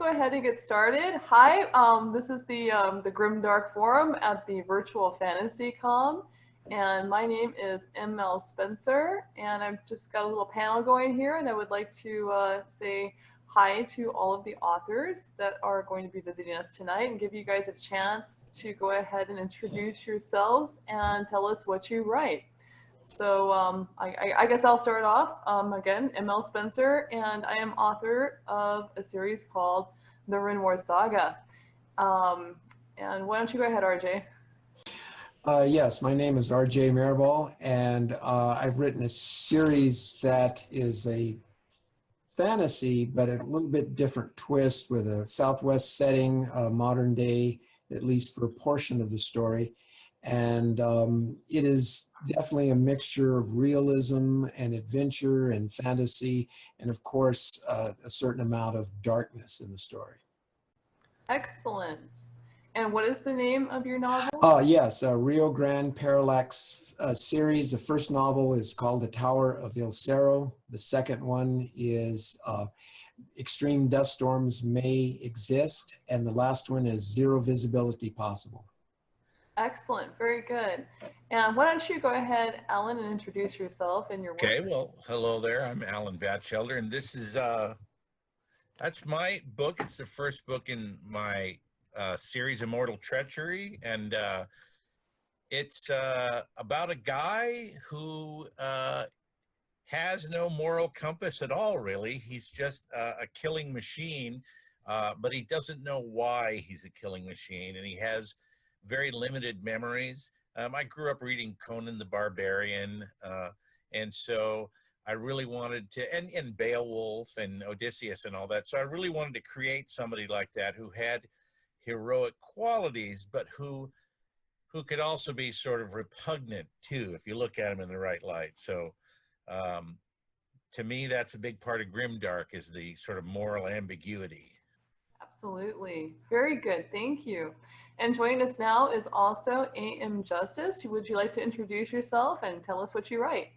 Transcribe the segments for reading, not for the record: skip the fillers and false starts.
go ahead and get started. Hi, this is the Grimdark Forum at the Virtual FantasyCon, and my name is ML Spencer, and I've just got a little panel going here, and I would like to say hi to all of the authors that are going to be visiting us tonight and give you guys a chance to go ahead and introduce yourselves and tell us what you write. So I guess I'll start off. Again, ML Spencer, and I am author of a series called The Rune War Saga. And why don't you go ahead, RJ? Yes, my name is RJ Mirabal, and I've written a series that is a fantasy, but a little bit different twist with a Southwest setting, modern day, at least for a portion of the story. And it is definitely a mixture of realism and adventure and fantasy, and of course, a certain amount of darkness in the story. Excellent. And what is the name of your novel? Yes, Rio Grande Parallax series. The first novel is called The Tower of Il Serrohe. The second one is Extreme Dust Storms May Exist. And the last one is Zero Visibility Possible. Excellent, very good. And why don't you go ahead, Alan, and introduce yourself and your work. Okay, well, hello there. I'm Alan Batchelder, and this is, that's my book. It's the first book in my series Immortal Treachery, and it's about a guy who has no moral compass at all, really. He's just a killing machine, but he doesn't know why he's a killing machine, and he has very limited memories. I grew up reading Conan the Barbarian, and so I really wanted to, and Beowulf and Odysseus and all that, so I really wanted to create somebody like that who had heroic qualities, but who could also be sort of repugnant too, if you look at him in the right light. So to me, that's a big part of Grimdark, is the sort of moral ambiguity. Absolutely. Very good. Thank you. And joining us now is also A.M. Justice. Would you like to introduce yourself and tell us what you write?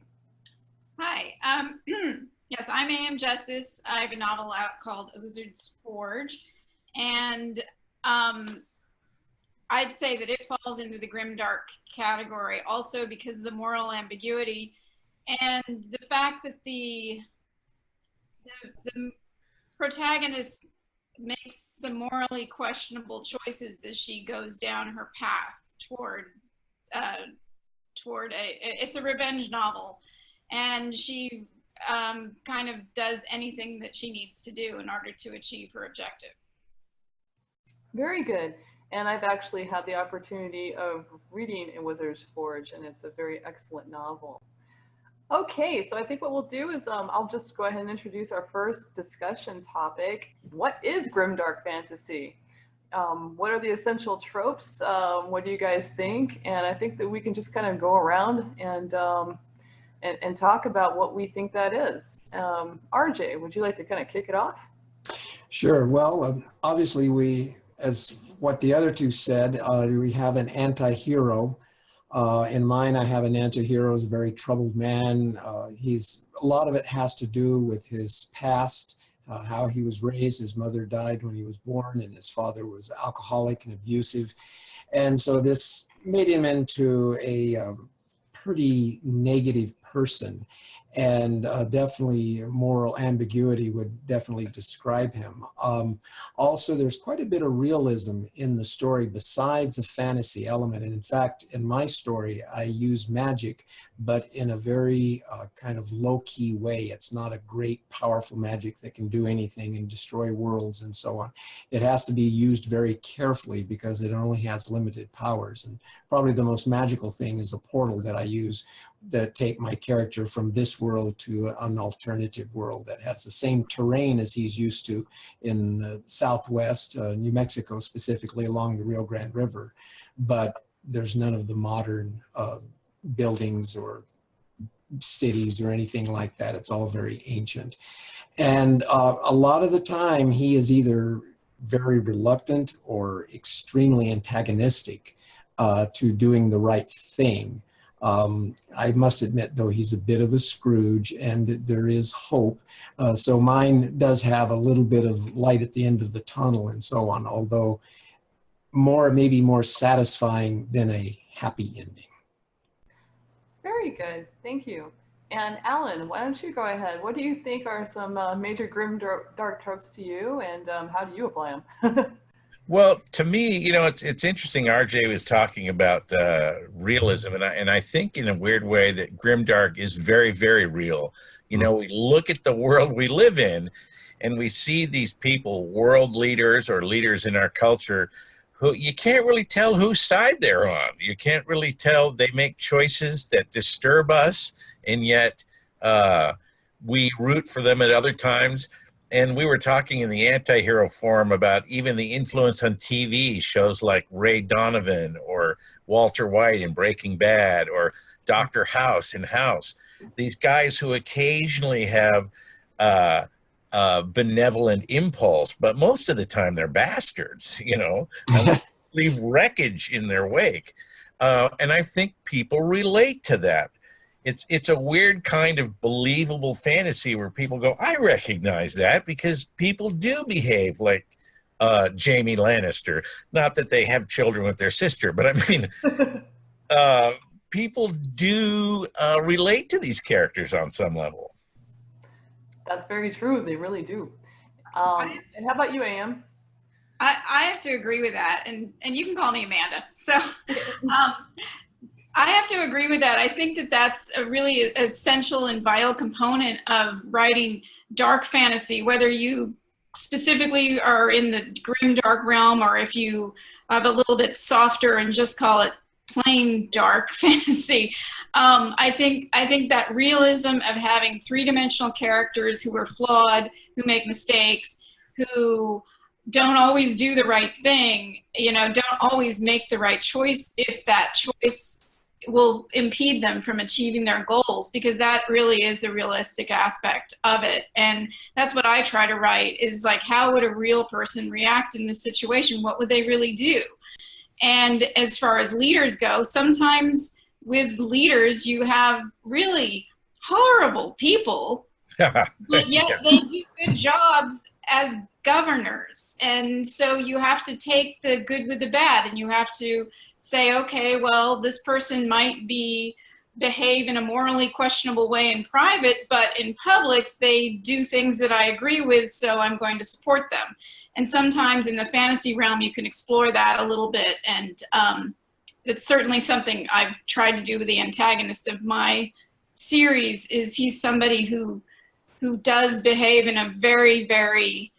Hi. Yes, I'm A.M. Justice. I have a novel out called A Wizard's Forge. And I'd say that it falls into the grimdark category also because of the moral ambiguity and the fact that the protagonist makes some morally questionable choices as she goes down her path toward it's a revenge novel, and she kind of does anything that she needs to do in order to achieve her objective. Very good. And I've actually had the opportunity of reading A Wizard's Forge, and it's a very excellent novel. Okay, so I think what we'll do is I'll just go ahead and introduce our first discussion topic. What is Grimdark Fantasy? What are the essential tropes? What do you guys think? And I think that we can just kind of go around and talk about what we think that is. RJ, would you like to kind of kick it off? Sure. Well, obviously we, as what the other two said, we have an anti-hero. In mine, I have an anti-hero, is a very troubled man. A lot of it has to do with his past, how he was raised. His mother died when he was born, and his father was alcoholic and abusive. And so this made him into a pretty negative person, and definitely moral ambiguity would definitely describe him. Also, there's quite a bit of realism in the story besides a fantasy element. And in fact, in my story, I use magic, but in a very kind of low-key way. It's not a great, powerful magic that can do anything and destroy worlds and so on. It has to be used very carefully because it only has limited powers. And probably the most magical thing is a portal that I use that take my character from this world to an alternative world that has the same terrain as he's used to in the Southwest, New Mexico, specifically along the Rio Grande River. But there's none of the modern buildings or cities or anything like that. It's all very ancient. And a lot of the time he is either very reluctant or extremely antagonistic to doing the right thing. I must admit, though, he's a bit of a Scrooge, and there is hope. So mine does have a little bit of light at the end of the tunnel and so on, although maybe more satisfying than a happy ending. Very good. Thank you. And Alan, why don't you go ahead? What do you think are some major grim dark tropes to you, and how do you apply them? Well, to me, you know, it's interesting. RJ was talking about realism, and I think in a weird way that grimdark is very, very real. You know, we look at the world we live in, and we see these people, world leaders or leaders in our culture, who you can't really tell whose side they're on. You can't really tell. They make choices that disturb us, and yet we root for them at other times. And we were talking in the anti-hero forum about even the influence on TV shows like Ray Donovan or Walter White in Breaking Bad or Dr. House in House. These guys who occasionally have benevolent impulse, but most of the time they're bastards, you know, and leave wreckage in their wake. And I think people relate to that. It's a weird kind of believable fantasy where people go, I recognize that, because people do behave like Jamie Lannister. Not that they have children with their sister, but I mean, people do relate to these characters on some level. That's very true. They really do. And how about you, AM? I have to agree with that, and you can call me Amanda. So I have to agree with that. I think that that's a really essential and vital component of writing dark fantasy, whether you specifically are in the grim dark realm or if you have a little bit softer and just call it plain dark fantasy. I think that realism of having three-dimensional characters who are flawed, who make mistakes, who don't always do the right thing, you know, don't always make the right choice if that choice will impede them from achieving their goals, because that really is the realistic aspect of it. And that's what I try to write, is like, how would a real person react in this situation? What would they really do? And as far as leaders go, sometimes with leaders you have really horrible people, but yet they do good jobs as governors. And so you have to take the good with the bad, and you have to say, okay, well, this person might behave in a morally questionable way in private, but in public they do things that I agree with, so I'm going to support them. And sometimes in the fantasy realm you can explore that a little bit, and it's certainly something I've tried to do with the antagonist of my series. Is he's somebody who does behave in a very, very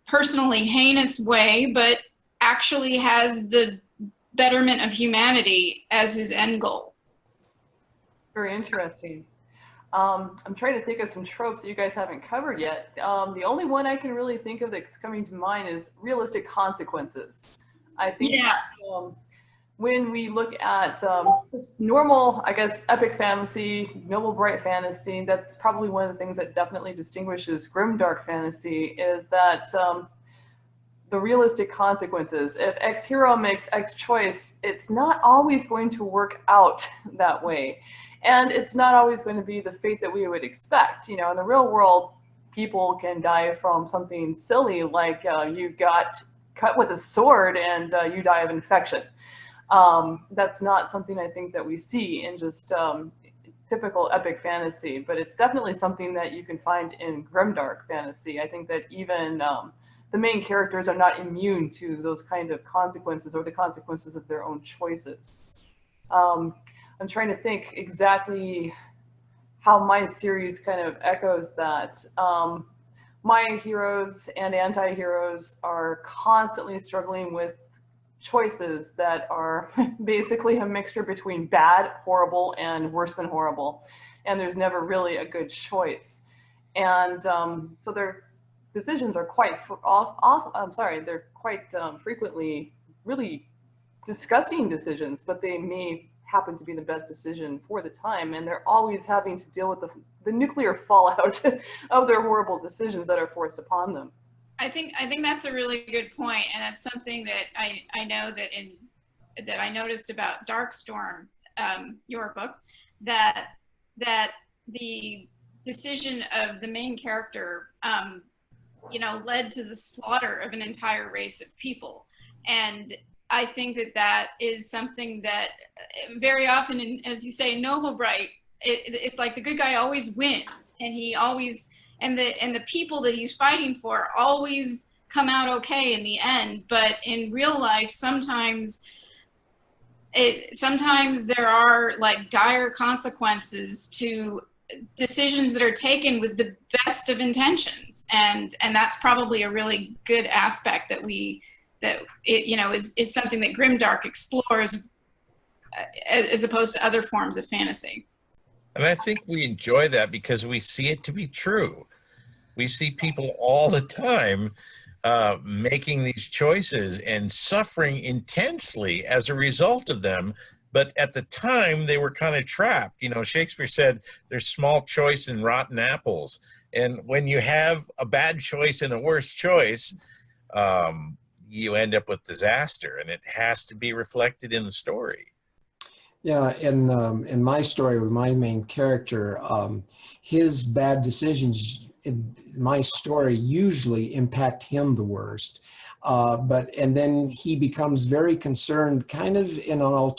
personally heinous way, but actually has the betterment of humanity as his end goal. Very interesting. I'm trying to think of some tropes that you guys haven't covered yet. The only one I can really think of that's coming to mind is realistic consequences. I think when we look at this normal, I guess, epic fantasy, noble bright fantasy, that's probably one of the things that definitely distinguishes grimdark fantasy, is that the realistic consequences. If X hero makes X choice, it's not always going to work out that way. And it's not always going to be the fate that we would expect. You know, in the real world, people can die from something silly, like you got cut with a sword and you die of infection. That's not something I think that we see in just typical epic fantasy, but it's definitely something that you can find in grimdark fantasy. I think that even the main characters are not immune to those kind of consequences or the consequences of their own choices. I'm trying to think exactly how my series kind of echoes that. My heroes and anti-heroes are constantly struggling with choices that are basically a mixture between bad, horrible, and worse than horrible. And there's never really a good choice. And so their decisions are quite, they're quite frequently really disgusting decisions, but they may happen to be the best decision for the time. And they're always having to deal with the nuclear fallout of their horrible decisions that are forced upon them. I think that's a really good point, and that's something that I know that I noticed about Darkstorm. your book, that the decision of the main character, you know, led to the slaughter of an entire race of people. And I think that that is something that very often, in, as you say, Noble Bright, it's like the good guy always wins, and he always, and the people that he's fighting for always come out okay in the end. But in real life, sometimes there are like dire consequences to decisions that are taken with the best of intentions, and that's probably a really good aspect that you know, is something that Grimdark explores as opposed to other forms of fantasy. And I think we enjoy that because we see it to be true. We see people all the time making these choices and suffering intensely as a result of them. But at the time, they were kind of trapped. You know, Shakespeare said there's small choice in rotten apples. And when you have a bad choice and a worse choice, you end up with disaster. And it has to be reflected in the story. Yeah, in my story with my main character, his bad decisions in my story usually impact him the worst. And then he becomes very concerned, kind of in an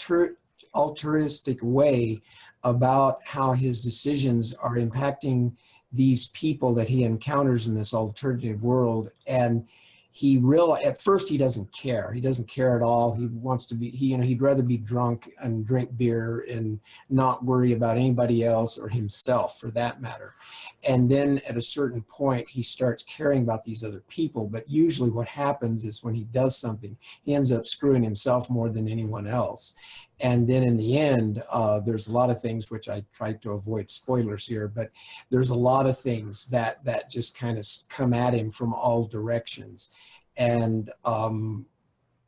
altruistic way, about how his decisions are impacting these people that he encounters in this alternative world. And at first he doesn't care. He doesn't care at all. He wants to be, he'd rather be drunk and drink beer and not worry about anybody else or himself for that matter. And then at a certain point, he starts caring about these other people. But usually what happens is when he does something, he ends up screwing himself more than anyone else. And then in the end, there's a lot of things, which I tried to avoid spoilers here, but there's a lot of things that just kind of come at him from all directions. And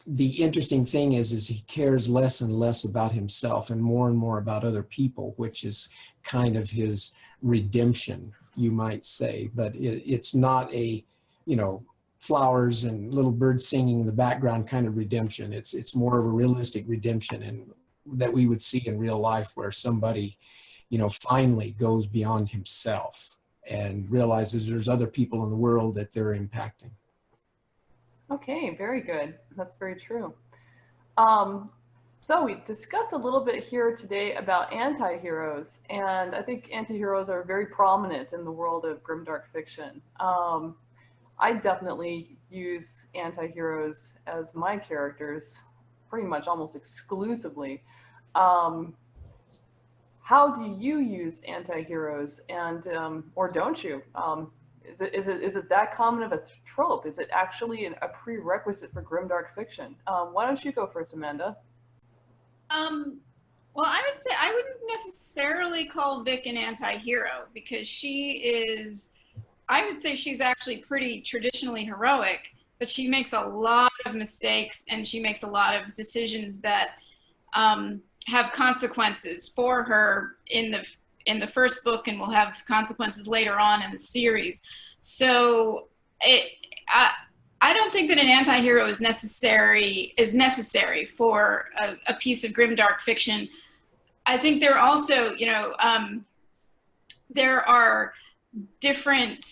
the interesting thing is he cares less and less about himself and more about other people, which is kind of his redemption, you might say. But it's not a, you know, flowers and little birds singing in the background kind of redemption. It's more of a realistic redemption, and that we would see in real life, where somebody, you know, finally goes beyond himself and realizes there's other people in the world that they're impacting. Okay, very good. That's very true. So we discussed a little bit here today about anti-heroes, and I think anti-heroes are very prominent in the world of grimdark fiction. I definitely use anti-heroes as my characters pretty much almost exclusively. How do you use anti-heroes, and or don't you? Is it that common of a trope? Is it actually a prerequisite for grimdark fiction? Why don't you go first, Amanda? Well, I would say I wouldn't necessarily call Vic an anti-hero, because she is, I would say she's actually pretty traditionally heroic, but she makes a lot of mistakes, and she makes a lot of decisions that have consequences for her in the first book, and will have consequences later on in the series. So I don't think that an anti-hero is necessary for a piece of grimdark fiction. I think there are also, you know, there are different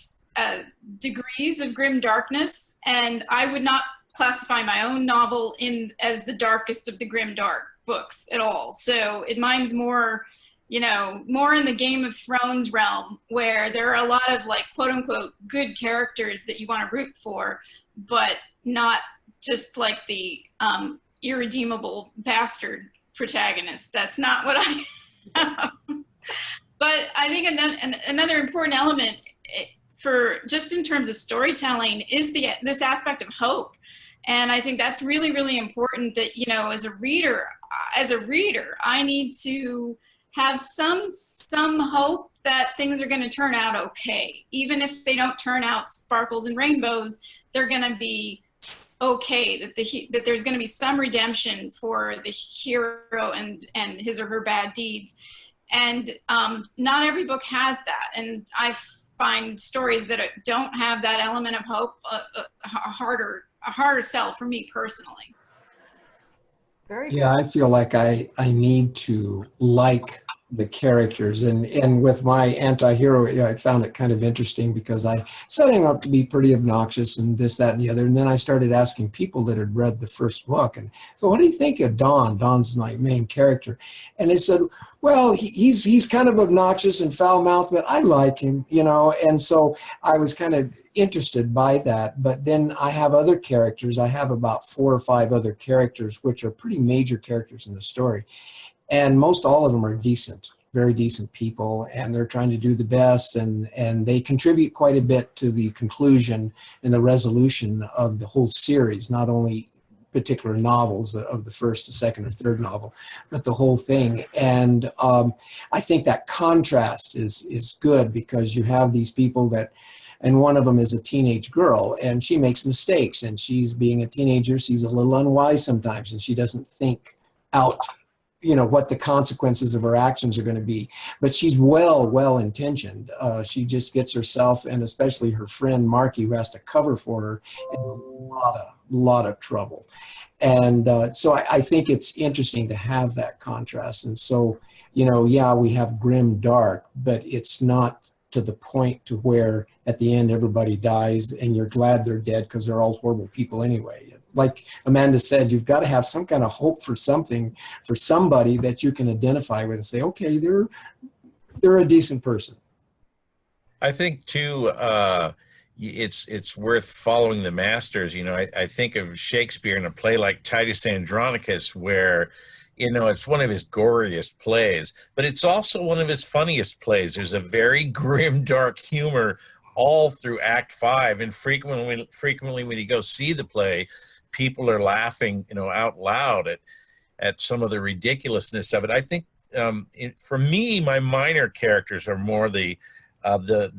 degrees of grim darkness, and I would not classify my own novel as the darkest of the grimdark books at all. So mine's more, you know, more in the Game of Thrones realm, where there are a lot of, like, quote unquote good characters that you want to root for, but not just like the irredeemable bastard protagonist. That's not what I am. But I think another important element for just in terms of storytelling is this aspect of hope. And I think that's really, really important, that, you know, as a reader, I need to have some hope that things are going to turn out okay. Even if they don't turn out sparkles and rainbows, they're going to be okay, that there's going to be some redemption for the hero and his or her bad deeds. And not every book has that. And I find stories that don't have that element of hope a harder sell for me personally. Very good. Yeah, I feel like I need to like the characters, and with my anti-hero, I found it kind of interesting because I set him up to be pretty obnoxious and this, that, and the other, and then I started asking people that had read the first book, and so what do you think of Don? Don's my main character, and they said, well, he's kind of obnoxious and foul-mouthed, but I like him, you know, and so I was kind of interested by that. But then I have other characters. I have about 4 or 5 other characters, which are pretty major characters in the story. And most all of them are decent, very decent people, and they're trying to do the best, and they contribute quite a bit to the conclusion and the resolution of the whole series, not only particular novels of the first, the second, or third novel, but the whole thing. And I think that contrast is good because you have these people that, and one of them is a teenage girl, and she makes mistakes, and she's being a teenager, she's a little unwise sometimes, and she doesn't think out, you know, what the consequences of her actions are going to be. But she's well intentioned. She just gets herself, and especially her friend Marky, who has to cover for her, in a lot of trouble. And so I think it's interesting to have that contrast. And so, you know, yeah, we have grim dark, but it's not to the point to where at the end everybody dies and you're glad they're dead because they're all horrible people anyway. Like Amanda said, you've got to have some kind of hope for something, for somebody that you can identify with and say, okay, they're a decent person. I think too, it's worth following the masters. You know, I think of Shakespeare in a play like Titus Andronicus, where, you know, it's one of his goriest plays, but it's also one of his funniest plays. There's a very grim, dark humor all through Act 5, and frequently when you go see the play, people are laughing, you know, out loud at some of the ridiculousness of it. I think for me, my minor characters are more the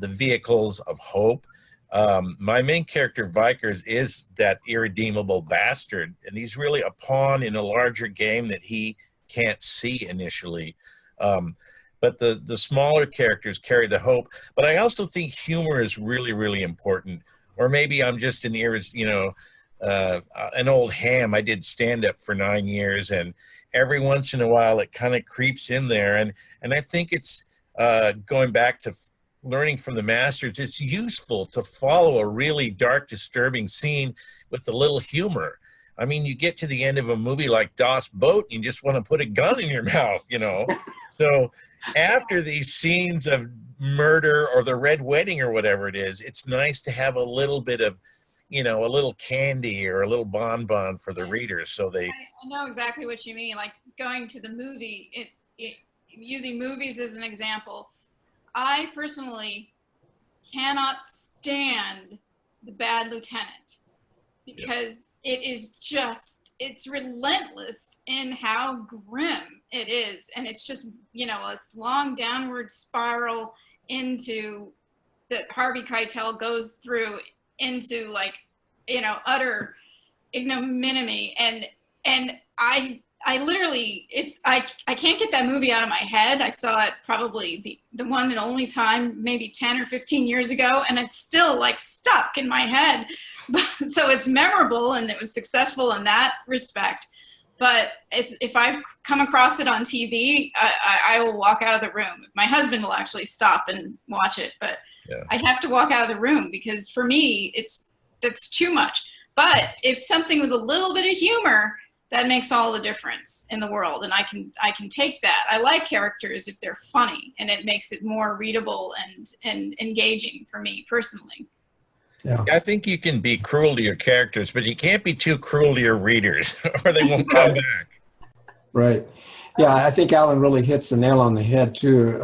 vehicles of hope. My main character, Vikers, is that irredeemable bastard, and he's really a pawn in a larger game that he can't see initially. But the smaller characters carry the hope. But I also think humor is really important. Or maybe I'm just an old ham. I did stand-up for 9 years, and every once in a while it kind of creeps in there. And I think it's going back to learning from the masters, it's useful to follow a really dark, disturbing scene with a little humor. I mean, you get to the end of a movie like Das Boat, and you just want to put a gun in your mouth, you know. So after these scenes of murder or the Red Wedding or whatever it is, it's nice to have a little bit of, you know, a little candy or a little bonbon for the readers. So I know exactly what you mean. Like going to the movie, using movies as an example. I personally cannot stand The Bad Lieutenant because it is just, it's relentless in how grim it is. And it's just, you know, a long downward spiral into that Harvey Keitel goes through into, like, you know, utter ignominy. And I literally, I can't get that movie out of my head. I saw it probably the one and only time, maybe 10 or 15 years ago, and it's still like stuck in my head. So it's memorable and it was successful in that respect. But if I come across it on TV, I will walk out of the room. My husband will actually stop and watch it, but yeah. I have to walk out of the room because for me, that's too much. But if something with a little bit of humor, that makes all the difference in the world, and I can take that. I like characters if they're funny, and it makes it more readable and engaging for me personally. Yeah. I think you can be cruel to your characters, but you can't be too cruel to your readers, or they won't come back. Right. Yeah, I think Alan really hits the nail on the head too,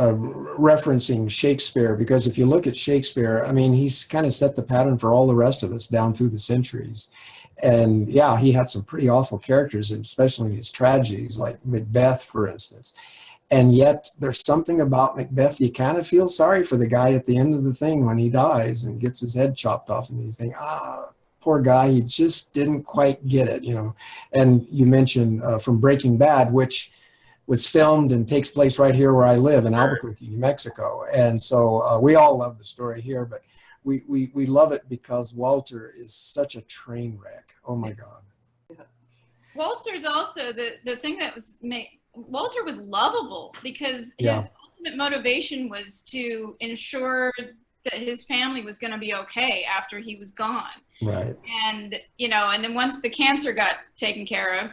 referencing Shakespeare, because if you look at Shakespeare, I mean, he's kind of set the pattern for all the rest of us down through the centuries. And yeah, he had some pretty awful characters, especially in his tragedies, like Macbeth, for instance. And yet there's something about Macbeth, you kind of feel sorry for the guy at the end of the thing when he dies and gets his head chopped off, and you think, poor guy, he just didn't quite get it, you know. And you mentioned from Breaking Bad, which was filmed and takes place right here where I live in Albuquerque, New Mexico. And so we all love the story here, but we love it because Walter is such a train wreck. Oh my God. Walter's also the thing that was Walter was lovable because Yeah. his ultimate motivation was to ensure that his family was going to be okay after he was gone. Right. And, you know, and then once the cancer got taken care of,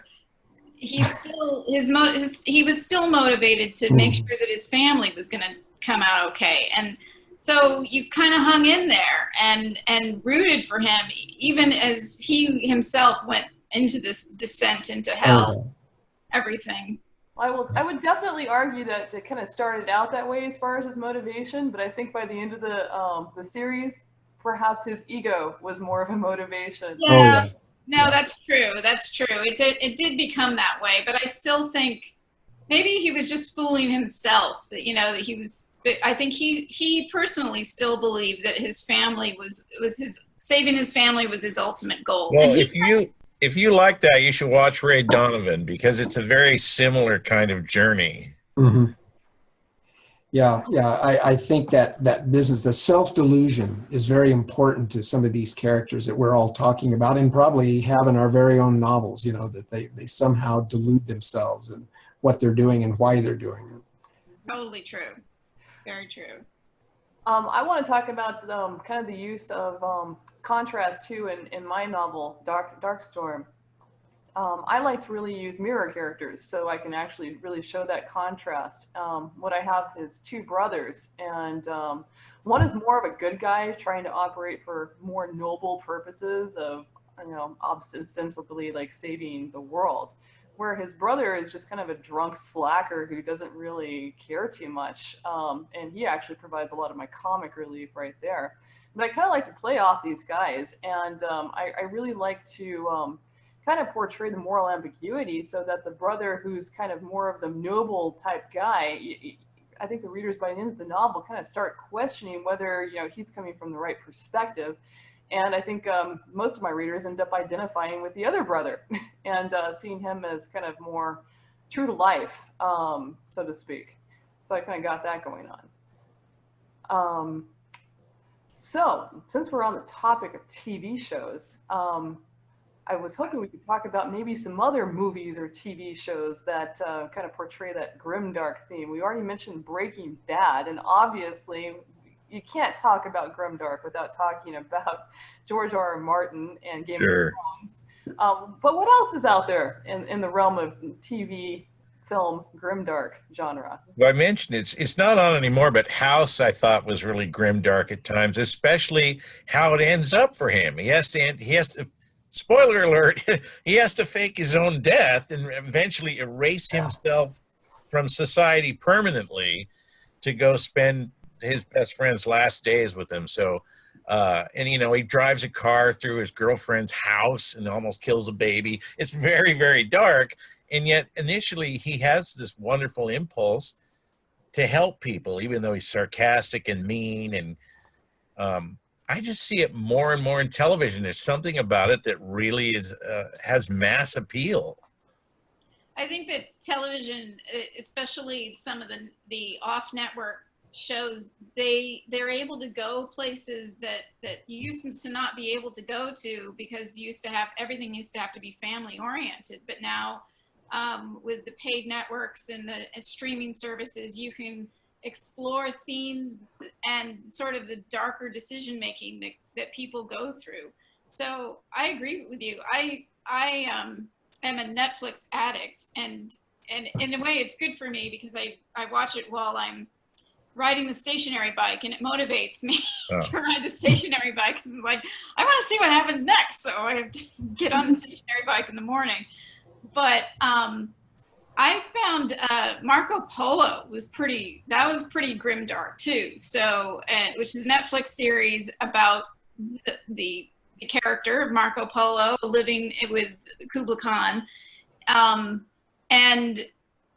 he's still, he was still motivated to make sure that his family was going to come out okay. And so you kind of hung in there and rooted for him, even as he himself went into this descent into hell, everything. I would definitely argue that it kind of started out that way as far as his motivation, but I think by the end of the series, perhaps his ego was more of a motivation. Yeah. No, that's true. That's true. It did become that way, but I still think maybe he was just fooling himself that, you know, that he was, I think he personally still believed that his family was his, saving his family was his ultimate goal. Well, if you like that, you should watch Ray Donovan because it's a very similar kind of journey. Mm-hmm. Yeah, I think that business, the self-delusion, is very important to some of these characters that we're all talking about, and probably have in our very own novels, you know, that they somehow delude themselves and what they're doing and why they're doing it. Totally true. Very true. I want to talk about kind of the use of contrast too in my novel, Darkstorm. I like to really use mirror characters so I can actually really show that contrast. What I have is two brothers, and one is more of a good guy trying to operate for more noble purposes of, you know, ostensibly like saving the world, where his brother is just kind of a drunk slacker who doesn't really care too much. And he actually provides a lot of my comic relief right there. But I kind of like to play off these guys, and I really like to kind of portray the moral ambiguity so that the brother who's kind of more of the noble type guy, I think the readers by the end of the novel kind of start questioning whether, you know, he's coming from the right perspective. And I think most of my readers end up identifying with the other brother and seeing him as kind of more true to life, so to speak. So I kind of got that going on. So since we're on the topic of TV shows, I was hoping we could talk about maybe some other movies or TV shows that kind of portray that grimdark theme. We already mentioned Breaking Bad, and obviously you can't talk about grimdark without talking about George R.R. Martin and Game of Thrones. But what else is out there in the realm of TV, film, grimdark genre? Well, I mentioned it's not on anymore, but House I thought was really grimdark at times, especially how it ends up for him. He has to spoiler alert, he has to fake his own death and eventually erase himself from society permanently to go spend his best friend's last days with him. So, and you know, he drives a car through his girlfriend's house and almost kills a baby. It's very, very dark. And yet initially he has this wonderful impulse to help people, even though he's sarcastic and mean. And I just see it more and more in television. There's something about it that really is has mass appeal. I think that television, especially some of the off-network shows, they're able to go places that you used to not be able to go to because everything used to have to be family oriented. But now with the paid networks and the streaming services, you can explore themes and sort of the darker decision making that people go through. So I agree with you. I am a Netflix addict, and in a way it's good for me because I watch it while I'm riding the stationary bike, and it motivates me to ride the stationary bike because it's like, I want to see what happens next. So I have to get on the stationary bike in the morning. But I found Marco Polo was pretty grimdark too. So, which is a Netflix series about the character of Marco Polo living with Kublai Khan, and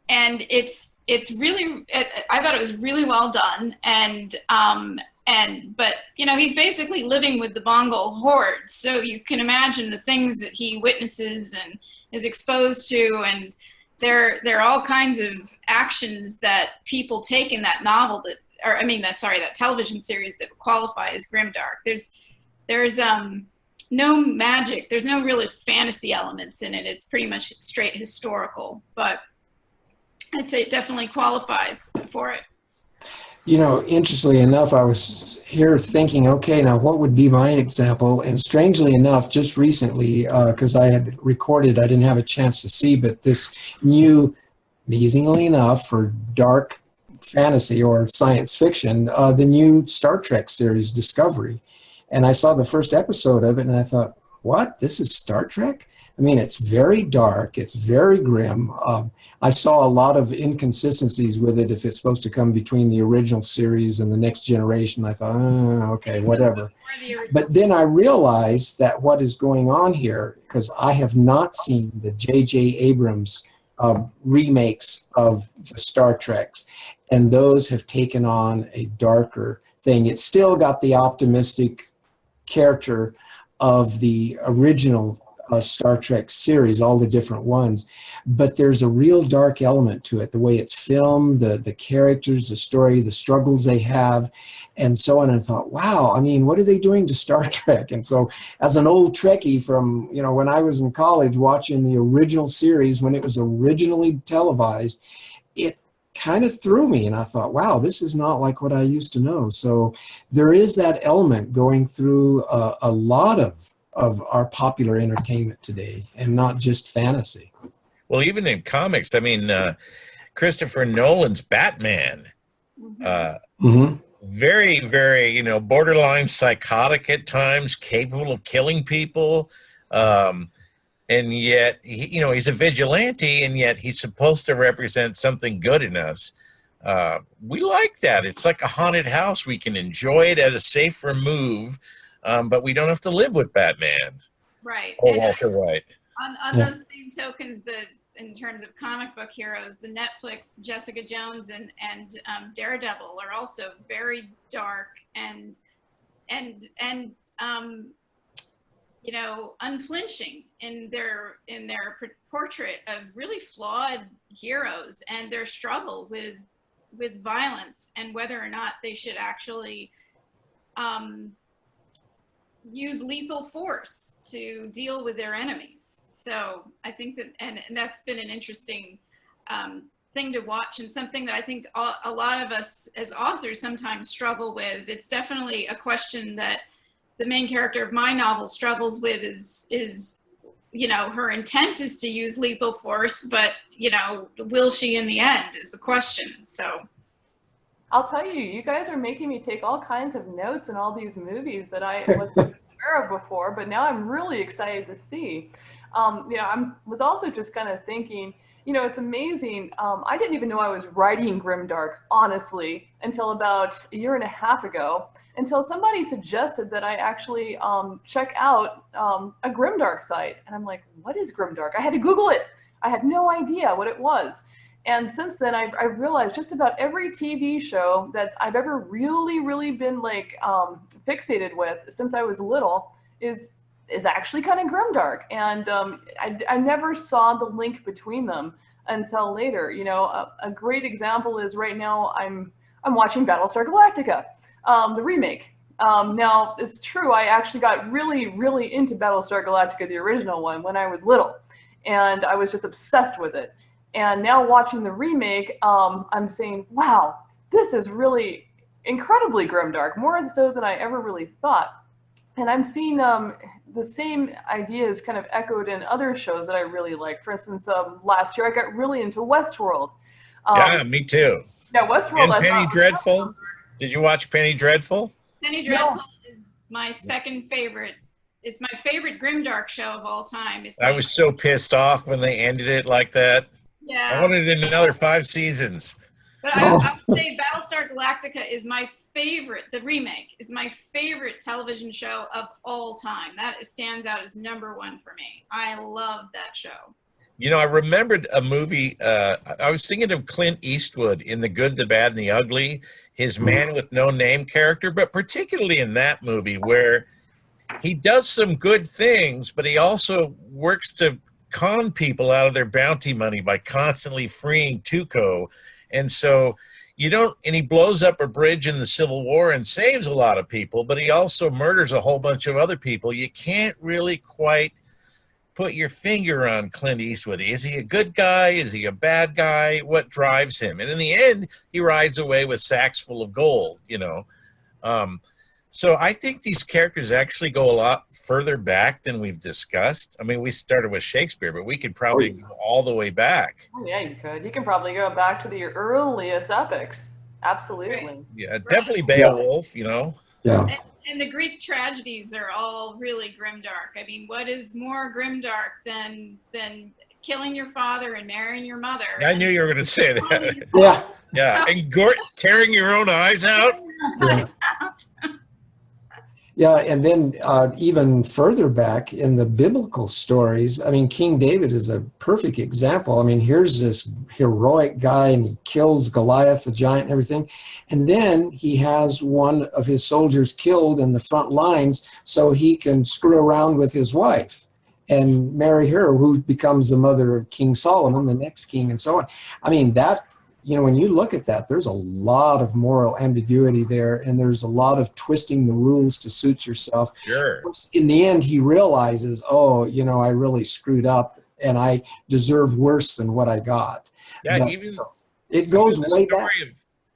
it's really, I thought it was really well done, but you know, he's basically living with the Mongol horde, so you can imagine the things that he witnesses and is exposed to, and there are all kinds of actions that people take in that novel that television series that qualify as grimdark. There's no magic. There's no really fantasy elements in it. It's pretty much straight historical, but I'd say it definitely qualifies for it. You know, interestingly enough, I was here thinking, okay, now what would be my example? And strangely enough, just recently, because I had recorded, I didn't have a chance to see, but this new, amazingly enough, for dark fantasy or science fiction, the new Star Trek series, Discovery. And I saw the first episode of it, and I thought, what? This is Star Trek? I mean, it's very dark. It's very grim. I saw a lot of inconsistencies with it if it's supposed to come between the original series and the next generation. I thought, okay, whatever. But then I realized that what is going on here, because I have not seen the J.J. Abrams remakes of the Star Treks, and those have taken on a darker thing. It's still got the optimistic character of the original Star Trek series, all the different ones, but there's a real dark element to it, the way it's filmed, the characters, the story, the struggles they have, and so on. And I thought, wow, I mean, what are they doing to Star Trek? And so as an old Trekkie from, you know, when I was in college watching the original series, when it was originally televised, it kind of threw me, and I thought, wow, this is not like what I used to know. So there is that element going through a lot of our popular entertainment today, and not just fantasy. Well, even in comics, I mean, Christopher Nolan's Batman, very, very, you know, borderline psychotic at times, capable of killing people, and yet, you know, he's a vigilante, and yet he's supposed to represent something good in us. We like that. It's like a haunted house. We can enjoy it at a safe remove, but we don't have to live with Batman. Right. Or Walter White. On those same tokens, that in terms of comic book heroes, the Netflix Jessica Jones and Daredevil are also very dark and you know, unflinching in their portrait of really flawed heroes and their struggle with violence and whether or not they should actually use lethal force to deal with their enemies. So I think that, and that's been an interesting thing to watch, and something that I think a lot of us as authors sometimes struggle with. It's definitely a question that the main character of my novel struggles with is, you know, her intent is to use lethal force, but, you know, will she in the end is the question. So I'll tell you, you guys are making me take all kinds of notes in all these movies that I wasn't aware of before, but now I'm really excited to see. You know, I was also just kind of thinking, you know, it's amazing. I didn't even know I was writing Grimdark, honestly, until about a year and a half ago, until somebody suggested that I actually check out a Grimdark site. And I'm like, what is Grimdark? I had to Google it. I had no idea what it was. And since then, I've realized just about every TV show that I've ever really been like fixated with since I was little is actually kind of grimdark. And I never saw the link between them until later. You know, a great example is right now I'm watching Battlestar Galactica, the remake. Now, it's true, I actually got really into Battlestar Galactica, the original one, when I was little. And I was just obsessed with it. And now watching the remake, I'm saying, wow, this is really incredibly grimdark, more so than I ever really thought. And I'm seeing the same ideas kind of echoed in other shows that I really like. For instance, last year I got really into Westworld. Yeah, me too. Yeah, Westworld. And Penny Dreadful. Did you watch Penny Dreadful? Penny Dreadful is my second favorite. It's my favorite grimdark show of all time. I was so pissed off when they ended it like that. Yeah. I wanted another 5 seasons. But I would say Battlestar Galactica is my favorite. The remake is my favorite television show of all time. That stands out as #1 for me. I love that show. You know, I remembered a movie. I was thinking of Clint Eastwood in The Good, the Bad, and the Ugly, his man with no name character, but particularly in that movie where he does some good things, but he also works to con people out of their bounty money by constantly freeing Tuco. And so and he blows up a bridge in the Civil War and saves a lot of people, but he also murders a whole bunch of other people. You can't really quite put your finger on Clint Eastwood. Is he a good guy? Is he a bad guy? What drives him? And in the end, he rides away with sacks full of gold, you know. So I think these characters actually go a lot further back than we've discussed. I mean, we started with Shakespeare, but we could probably go all the way back. Oh, yeah, you could. You can probably go back to the earliest epics. Absolutely. Yeah, definitely Beowulf, you know. Yeah. And the Greek tragedies are all really grimdark. I mean, what is more grimdark than killing your father and marrying your mother? I knew you were going to say that. Yeah. Yeah, and tearing your own eyes out. Yeah, and then even further back in the biblical stories, I mean, King David is a perfect example. I mean, here's this heroic guy, and he kills Goliath, the giant, and everything. And then he has one of his soldiers killed in the front lines so he can screw around with his wife and marry her, who becomes the mother of King Solomon, the next king, and so on. I mean, that, you know, when you look at that, there's a lot of moral ambiguity there, and there's a lot of twisting the rules to suit yourself. Sure. In the end, he realizes, oh, you know, I really screwed up, and I deserve worse than what I got. Yeah, but even it goes way back.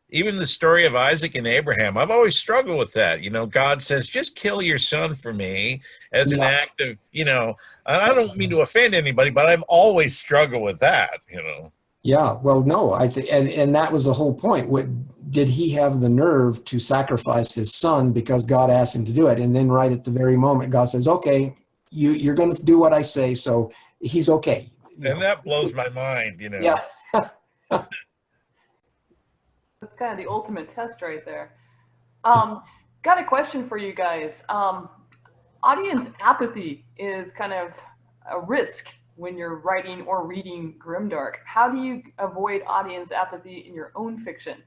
Even the story of Isaac and Abraham, I've always struggled with that. You know, God says, just kill your son for me as an act of, you know, I don't mean to offend anybody, but I've always struggled with that, you know. Yeah, well, no, I think, and that was the whole point. What did he have the nerve to sacrifice his son because God asked him to do it? And then right at the very moment, God says, okay, you're going to do what I say, so he's okay. And that blows my mind, you know. Yeah. That's kind of the ultimate test right there. Got a question for you guys. Audience apathy is kind of a risk when you're writing or reading grimdark. How do you avoid audience apathy in your own fiction?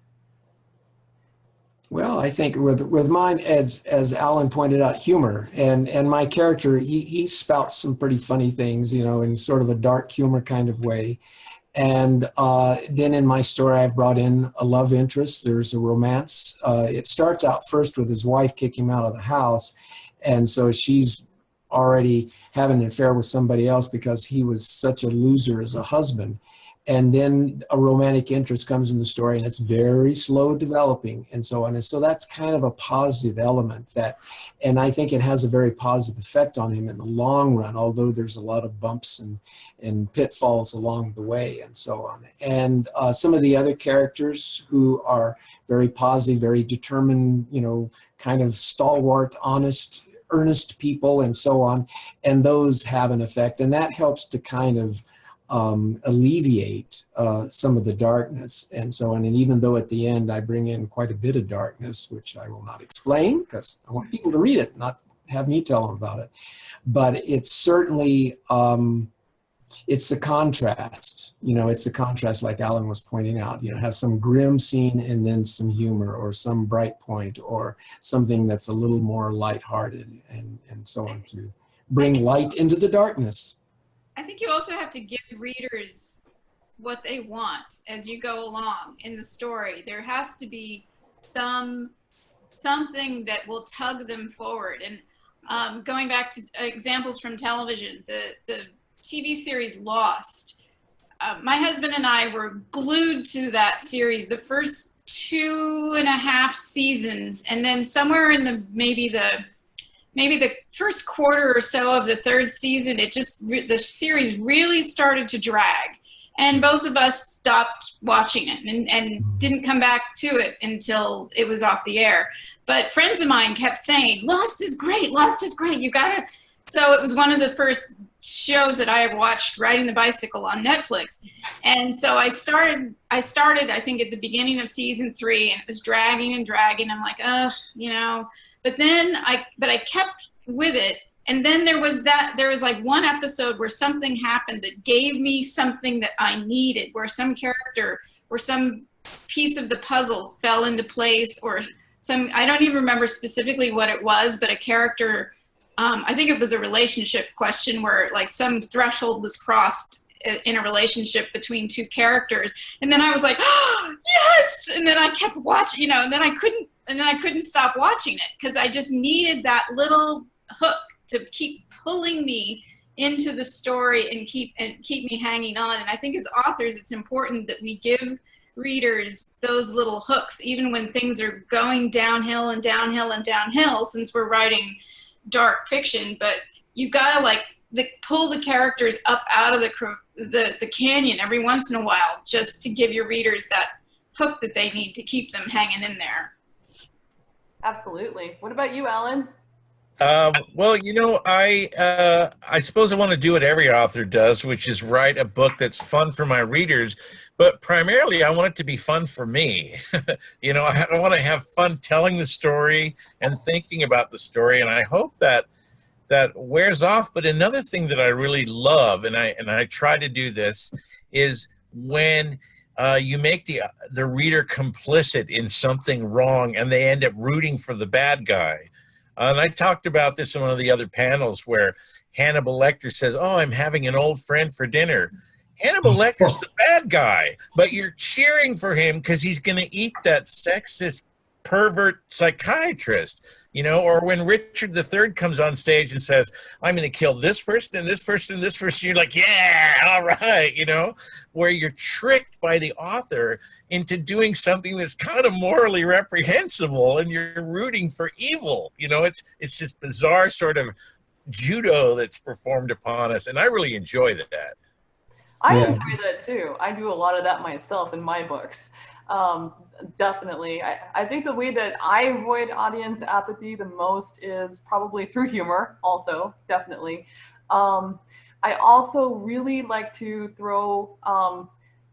Well, I think with mine, as Alan pointed out, humor, and my character, he spouts some pretty funny things, you know, in sort of a dark humor kind of way. And then in my story, I've brought in a love interest. There's a romance. It starts out first with his wife kicking him out of the house, and so she's already having an affair with somebody else because he was such a loser as a husband. And then a romantic interest comes in the story, and it's very slow developing and so on. And so that's kind of a positive element and I think it has a very positive effect on him in the long run, although there's a lot of bumps and pitfalls along the way and so on. And some of the other characters who are very positive, very determined, you know, kind of stalwart, honest, earnest people and so on, and those have an effect, and that helps to kind of alleviate some of the darkness and so on. And even though at the end I bring in quite a bit of darkness, which I will not explain because I want people to read it, not have me tell them about it, but it's certainly it's the contrast, you know, it's the contrast like Alan was pointing out, you know, have some grim scene and then some humor or some bright point or something that's a little more lighthearted and so on to bring light into the darkness. I think you also have to give readers what they want as you go along in the story. There has to be something that will tug them forward. And going back to examples from television, the TV series Lost. My husband and I were glued to that series the first 2.5 seasons, and then somewhere in maybe the first quarter or so of the third season, the series really started to drag, and both of us stopped watching it and didn't come back to it until it was off the air. But friends of mine kept saying, Lost is great, you gotta. So it was one of the first shows that I have watched riding the bicycle on Netflix. And so I started, I think at the beginning of season 3, and it was dragging and dragging. I'm like, oh, you know, but I kept with it. And then there was like one episode where something happened that gave me something that I needed, where some character or some piece of the puzzle fell into place, or I don't even remember specifically what it was, but a character, I think it was a relationship question where like some threshold was crossed in a relationship between two characters. And then I was like, oh, yes! And then I kept watching, you know, and then I couldn't stop watching it because I just needed that little hook to keep pulling me into the story and keep me hanging on. And I think as authors, it's important that we give readers those little hooks, even when things are going downhill and downhill and downhill, since we're writing dark fiction. But you've got to like pull the characters up out of the canyon every once in a while, just to give your readers that hook that they need to keep them hanging in there. Absolutely. What about you, Alan? Well, you know, I suppose I want to do what every author does, which is write a book that's fun for my readers, but primarily I want it to be fun for me. You know, I want to have fun telling the story and thinking about the story, and I hope that wears off. But another thing that I really love, and I try to do this, is when you make the reader complicit in something wrong and they end up rooting for the bad guy. And I talked about this in one of the other panels where Hannibal Lecter says, oh, I'm having an old friend for dinner. Hannibal Lecter's the bad guy, but you're cheering for him because he's going to eat that sexist pervert psychiatrist, you know. Or when Richard III comes on stage and says, I'm going to kill this person and this person and this person, you're like, yeah, all right, you know, where you're tricked by the author into doing something that's kind of morally reprehensible and you're rooting for evil. You know, it's this bizarre sort of judo that's performed upon us, and I really enjoy that. I enjoy that too. I do a lot of that myself in my books. Definitely. I think the way that I avoid audience apathy the most is probably through humor also, definitely. I also really like to throw,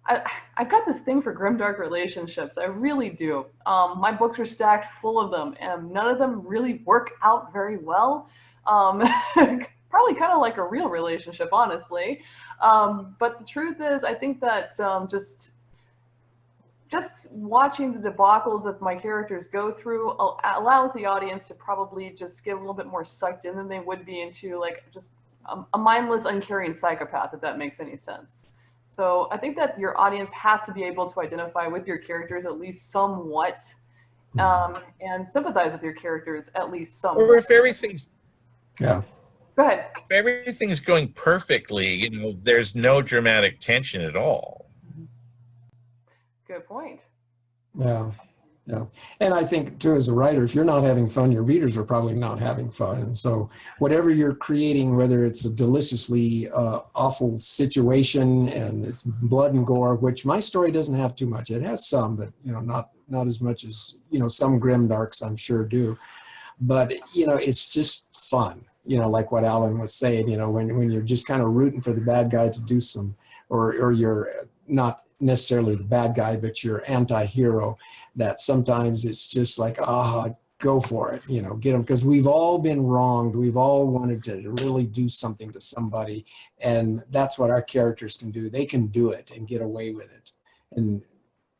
I've got this thing for grimdark relationships. I really do. My books are stacked full of them, and none of them really work out very well. Probably kind of like a real relationship, honestly. But the truth is, I think that just watching the debacles that my characters go through allows the audience to probably just get a little bit more sucked in than they would be into like just a mindless, uncaring psychopath, if that makes any sense. So I think that your audience has to be able to identify with your characters at least somewhat, and sympathize with your characters at least somewhat. Or if everything's... Yeah. Go ahead. If everything's going perfectly, you know, there's no dramatic tension at all. Good point. Yeah. Yeah. And I think too, as a writer, if you're not having fun, your readers are probably not having fun. And so whatever you're creating, whether it's a deliciously awful situation and it's blood and gore, which my story doesn't have too much. It has some, but you know, not as much as, you know, some grimdarks I'm sure do. But, you know, it's just fun. You know, like what Alan was saying, you know, when you're just kind of rooting for the bad guy to do some, or you're not necessarily the bad guy, but you're anti-hero, that sometimes it's just like, go for it, you know, get them. Because we've all been wronged. We've all wanted to really do something to somebody. And that's what our characters can do. They can do it and get away with it. And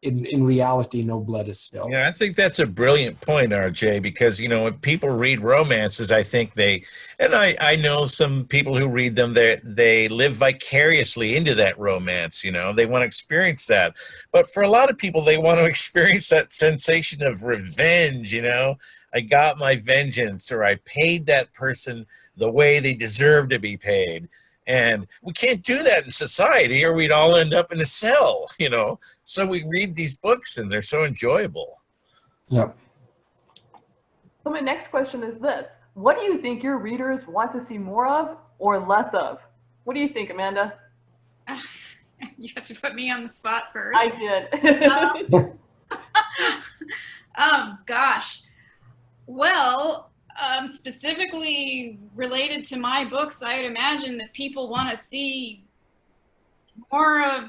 in reality, no blood is spilled. Yeah, I think that's a brilliant point, RJ, because, you know, when people read romances, I think I know some people who read them, they live vicariously into that romance, you know, they want to experience that. But for a lot of people, they want to experience that sensation of revenge, you know, I got my vengeance, or I paid that person the way they deserve to be paid. And we can't do that in society, or we'd all end up in a cell, you know. So we read these books and they're so enjoyable. Yep. So my next question is this. What do you think your readers want to see more of or less of? What do you think, Amanda? You have to put me on the spot first. I did. Oh, gosh. Well, specifically related to my books, I would imagine that people want to see more of,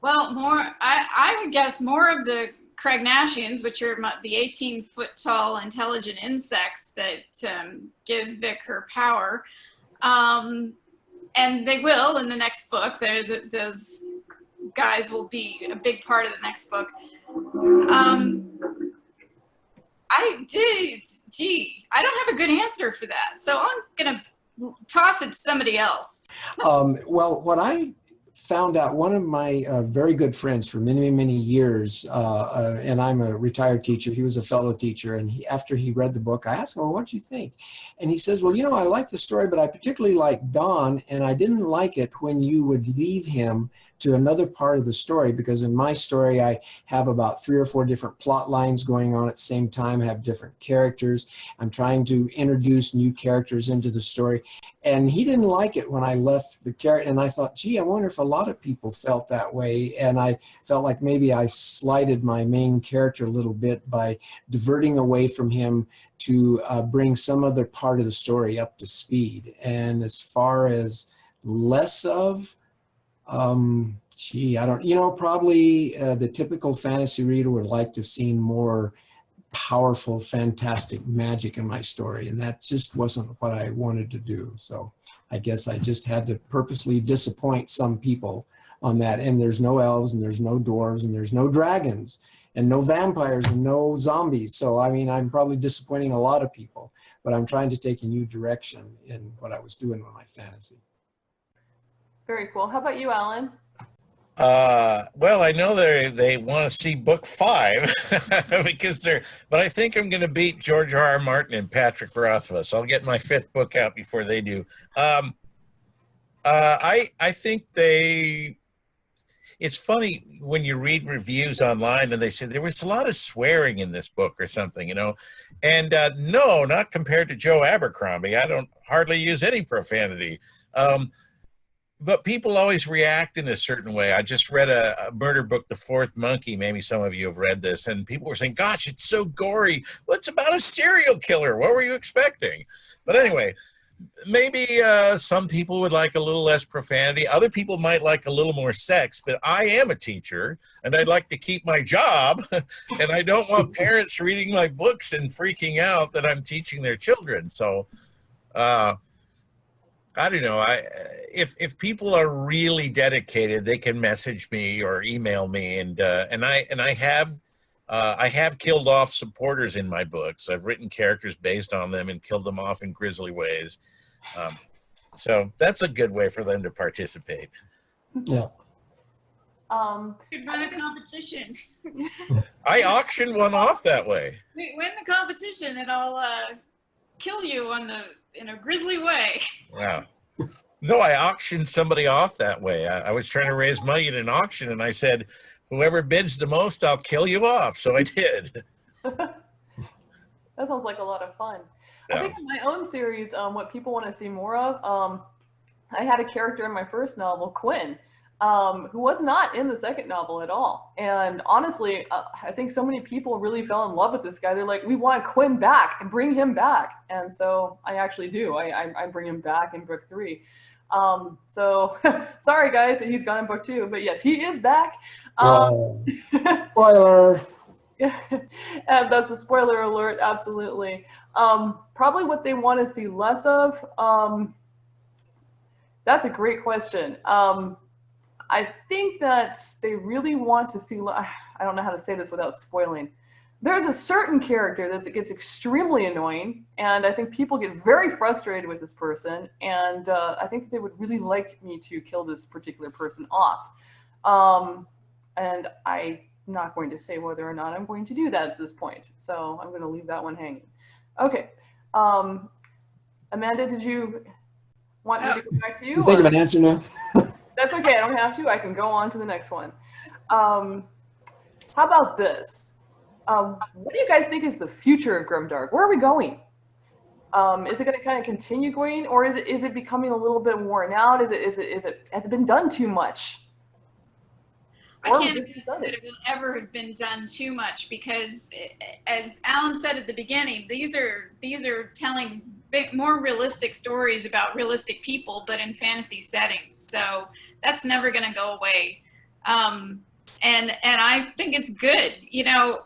I would guess more of the Cragnashians, which are the 18-foot tall intelligent insects that give Vic her power. And they will in the next book. Those guys will be a big part of the next book. I don't have a good answer for that. So I'm going to toss it to somebody else. Well, what I found out, one of my very good friends for many, many years, and I'm a retired teacher, he was a fellow teacher, and after he read the book, I asked him, well, what did you think? And he says, well, you know, I like the story, but I particularly like Don, and I didn't like it when you would leave him to another part of the story, because in my story, I have about 3 or 4 different plot lines going on at the same time, I have different characters. I'm trying to introduce new characters into the story. And he didn't like it when I left the character. And I thought, gee, I wonder if a lot of people felt that way. And I felt like maybe I slighted my main character a little bit by diverting away from him to bring some other part of the story up to speed. And as far as less of, gee, I don't, you know, probably the typical fantasy reader would like to have seen more powerful, fantastic magic in my story, and that just wasn't what I wanted to do. So I guess I just had to purposely disappoint some people on that. And there's no elves, and there's no dwarves, and there's no dragons, and no vampires, and no zombies. So I mean, I'm probably disappointing a lot of people, but I'm trying to take a new direction in what I was doing with my fantasy. Very cool. How about you, Alan? Well, I know they want to see book 5 because but I think I'm going to beat George R.R. Martin and Patrick Rothfuss. I'll get my 5th book out before they do. I think it's funny when you read reviews online and they say there was a lot of swearing in this book or something, you know, and no, not compared to Joe Abercrombie. I don't hardly use any profanity. But people always react in a certain way. I just read a murder book, The Fourth Monkey. Maybe some of you have read this. And people were saying, gosh, it's so gory. Well, it's about a serial killer. What were you expecting? But anyway, maybe some people would like a little less profanity. Other people might like a little more sex. But I am a teacher, and I'd like to keep my job. And I don't want parents reading my books and freaking out that I'm teaching their children. So, I don't know. If people are really dedicated, they can message me or email me, and I have killed off supporters in my books. I've written characters based on them and killed them off in grisly ways. So that's a good way for them to participate. Yeah. Could run a competition. I auctioned one off that way. Win the competition, and I'll kill you in a grisly way. Wow. No, I auctioned somebody off that way. I was trying to raise money at an auction, and I said, whoever bids the most, I'll kill you off. So I did. That sounds like a lot of fun. Yeah. I think in my own series, what people want to see more of, I had a character in my first novel, Quinn, who was not in the second novel at all. And honestly, I think so many people really fell in love with this guy. They're like, we want Quinn back and bring him back. And so I actually do. I bring him back in book 3. So sorry guys, he's gone in book 2, but yes, he is back. Spoiler. Yeah, and that's a spoiler alert, absolutely. Probably what they want to see less of, that's a great question. I think that they really want to see, I don't know how to say this without spoiling. There's a certain character that gets extremely annoying, and I think people get very frustrated with this person, and I think they would really like me to kill this particular person off. And I'm not going to say whether or not I'm going to do that at this point, so I'm going to leave that one hanging. Okay. Amanda, did you want me to go back to you? You think of an answer now? That's okay, I don't have to. I can go on to the next one. How about this? What do you guys think is the future of Grimdark? Where are we going? Is it going to kind of continue going, or is it becoming a little bit worn out? Has it been done too much? I can't think that it will ever have been done too much, because, as Alan said at the beginning, these are telling more realistic stories about realistic people, but in fantasy settings. So that's never going to go away. And I think it's good, you know.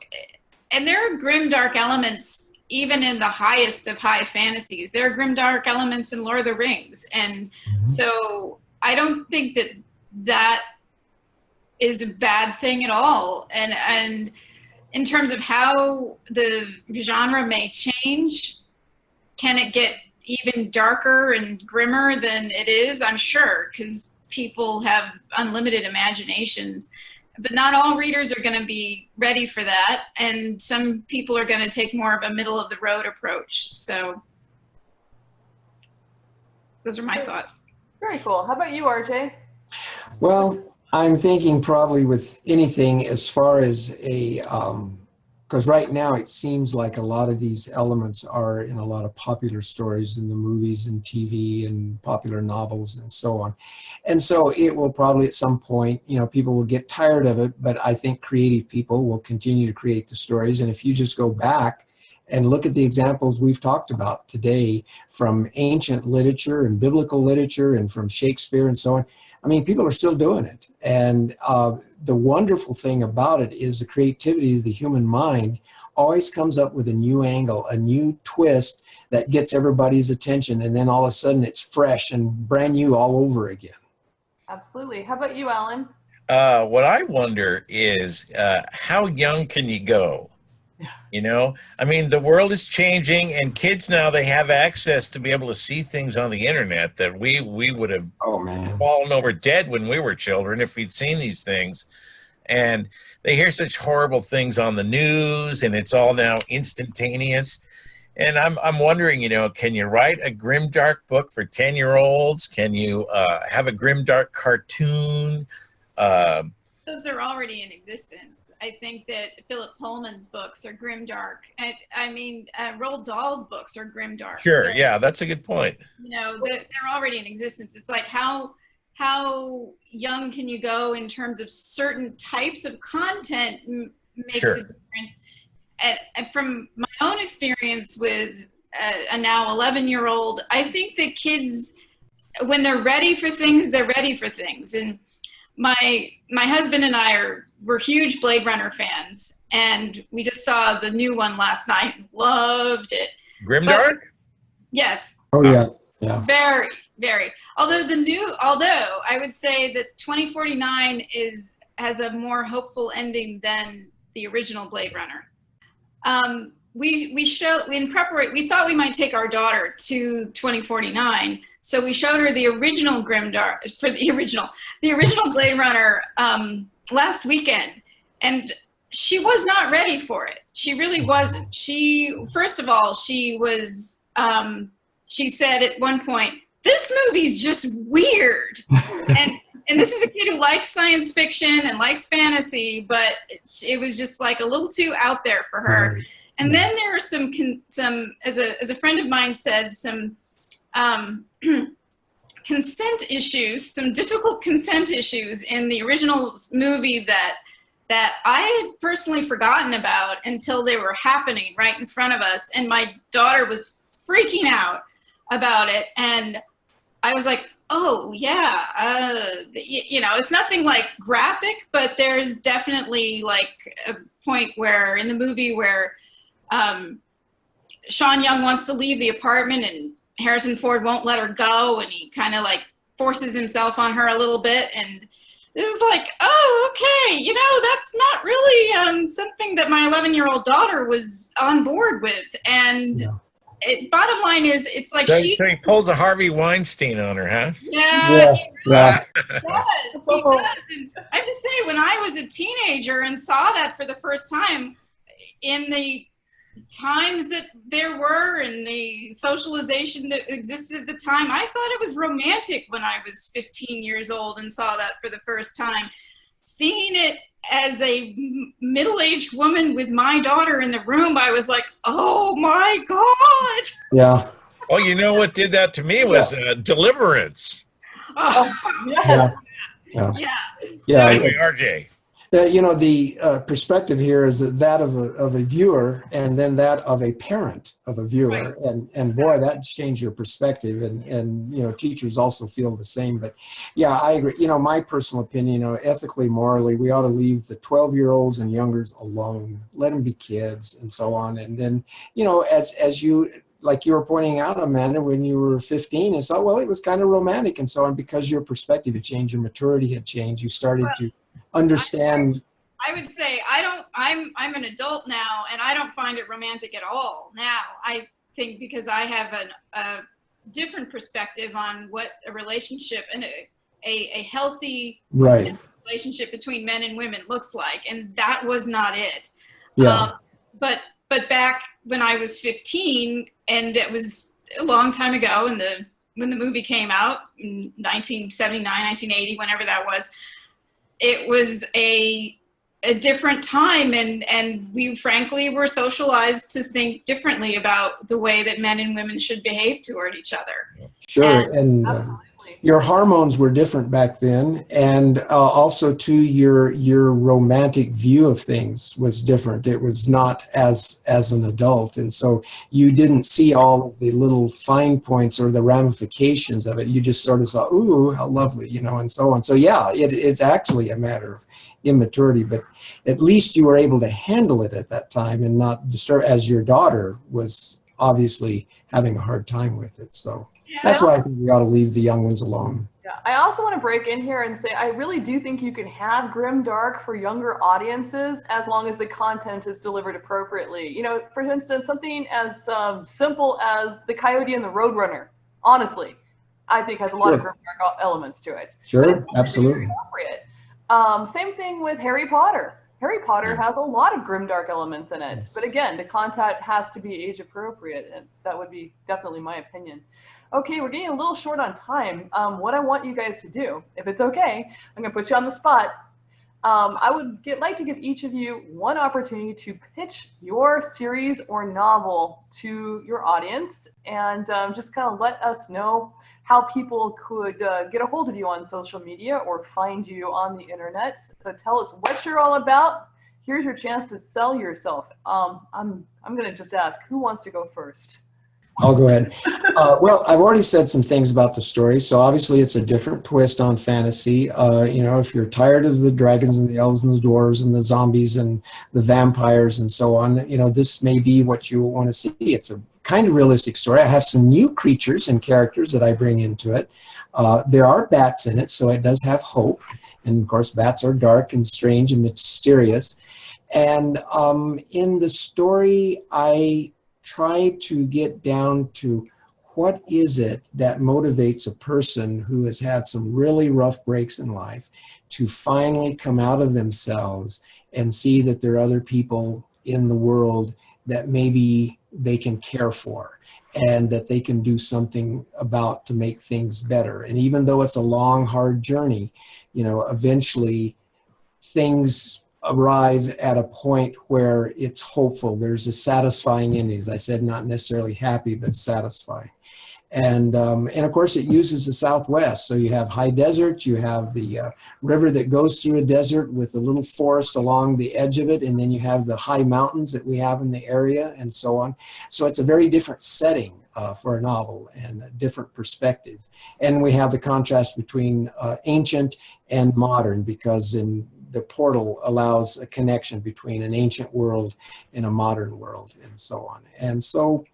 And there are grimdark elements even in the highest of high fantasies. There are grimdark elements in Lord of the Rings, and so I don't think that is a bad thing at all. And in terms of how the genre may change, can it get even darker and grimmer than it is, I'm sure, because people have unlimited imaginations. But not all readers are going to be ready for that, and some people are going to take more of a middle-of-the-road approach. So those are my thoughts. Very cool. How about you, RJ? Well, I'm thinking probably with anything as far as a, because right now it seems like a lot of these elements are in a lot of popular stories in the movies and TV and popular novels and so on. And so it will probably at some point, you know, people will get tired of it, but I think creative people will continue to create the stories. And if you just go back and look at the examples we've talked about today from ancient literature and biblical literature and from Shakespeare and so on, I mean, people are still doing it. And the wonderful thing about it is the creativity of the human mind always comes up with a new angle, a new twist that gets everybody's attention. And then all of a sudden it's fresh and brand new all over again. Absolutely. How about you, Alan? What I wonder is how young can you go? You know, I mean, the world is changing, and kids now, they have access to be able to see things on the internet that we would have fallen over dead when we were children if we'd seen these things. And they hear such horrible things on the news, and it's all now instantaneous. And I'm wondering, you know, can you write a grimdark book for 10-year-olds? Can you have a grimdark cartoon? Those are already in existence. I think that Philip Pullman's books are grimdark. I mean, Roald Dahl's books are grimdark. Sure, so, yeah, that's a good point. You know, they're already in existence. It's like how young can you go in terms of certain types of content makes a difference. And from my own experience with a now 11-year-old, I think that kids, when they're ready for things, they're ready for things. And my husband and I were huge Blade Runner fans, and we just saw the new one last night and loved it. Grimdark? Yes. Oh yeah, yeah. Very, very. Although I would say that 2049 has a more hopeful ending than the original Blade Runner. We thought we might take our daughter to 2049. So we showed her the original Grimdark for the original Blade Runner last weekend, and she was not ready for it. She really wasn't. First of all, she said at one point, "This movie's just weird," and this is a kid who likes science fiction and likes fantasy, but it was just like a little too out there for her. Right. And then there are some as a friend of mine said, some consent issues, some difficult consent issues in the original movie that I had personally forgotten about until they were happening right in front of us, and my daughter was freaking out about it, and I was like, oh yeah, you know, it's nothing like graphic, but there's definitely like a point where in the movie where Sean Young wants to leave the apartment and Harrison Ford won't let her go, and he kind of like forces himself on her a little bit, and it was like, oh, okay, you know, that's not really something that my 11-year-old daughter was on board with. And bottom line is, it's like so he pulls a Harvey Weinstein on her, huh? Yeah. He does. And I have to say, when I was a teenager and saw that for the first time, in the times that there were and the socialization that existed at the time, I thought it was romantic when I was 15 years old and saw that for the first time. Seeing it as a middle-aged woman with my daughter in the room, I was like, oh my God. Yeah. Well, you know what did that to me was Deliverance. Oh, yes. Yeah. Anyway, RJ. You know, the perspective here is that of a viewer, and then that of a parent of a viewer. Right. And boy, that changed your perspective. And, you know, teachers also feel the same. But yeah, I agree. You know, my personal opinion, you know, ethically, morally, we ought to leave the 12-year-olds and youngers alone. Let them be kids and so on. And then, you know, as you, like you were pointing out, Amanda, when you were 15, and so, well, it was kind of romantic and so on, because your perspective had changed, your maturity had changed. You started to understand. I would say I'm an adult now, and I don't find it romantic at all now. I think because I have different perspective on what a relationship and a healthy Right. relationship between men and women looks like, and that was not it. Yeah. But back when I was 15, and it was a long time ago, and when the movie came out in 1979, 1980, whenever that was, it was a different time, and we frankly were socialized to think differently about the way that men and women should behave toward each other. Sure. And Absolutely. your hormones were different back then, and also too, your romantic view of things was different. It was not as an adult, and so you didn't see all of the little fine points or the ramifications of it. You just sort of saw, ooh, how lovely, you know, and so on. So yeah, it's actually a matter of immaturity, but at least you were able to handle it at that time and not disturb, as your daughter was obviously having a hard time with it. So that's why I think we ought to leave the young ones alone. Yeah, I also want to break in here and say I really do think you can have grimdark for younger audiences as long as the content is delivered appropriately. You know, for instance, something as simple as the Coyote and the Roadrunner, honestly, I think has a lot of grimdark elements to it. Sure, absolutely. Appropriate. Same thing with Harry Potter. Harry Potter has a lot of grimdark elements in it, Yes. but again, the content has to be age appropriate, and that would be definitely my opinion. Okay, we're getting a little short on time. What I want you guys to do, if it's okay, I'm gonna put you on the spot. I would like to give each of you one opportunity to pitch your series or novel to your audience, and just kind of let us know how people could get a hold of you on social media or find you on the internet. So tell us what you're all about. Here's your chance to sell yourself. I'm gonna just ask, who wants to go first? I'll go ahead. Well, I've already said some things about the story, so obviously it's a different twist on fantasy. You know, if you're tired of the dragons and the elves and the dwarves and the zombies and the vampires and so on, you know, this may be what you want to see. It's a kind of realistic story. I have some new creatures and characters that I bring into it. There are bats in it, so it does have hope. And of course, bats are dark and strange and mysterious. And in the story, I try to get down to what is it that motivates a person who has had some really rough breaks in life to finally come out of themselves and see that there are other people in the world that maybe they can care for and that they can do something about to make things better. And even though it's a long, hard journey, you know, eventually things arrive at a point where it's hopeful. There's a satisfying ending. As I said, not necessarily happy, but satisfying. And of course, it uses the Southwest. So you have high desert, you have the river that goes through a desert with a little forest along the edge of it, and then you have the high mountains that we have in the area, and so on. So it's a very different setting for a novel and a different perspective. And we have the contrast between ancient and modern, because in the portal allows a connection between an ancient world and a modern world, and so on. And so,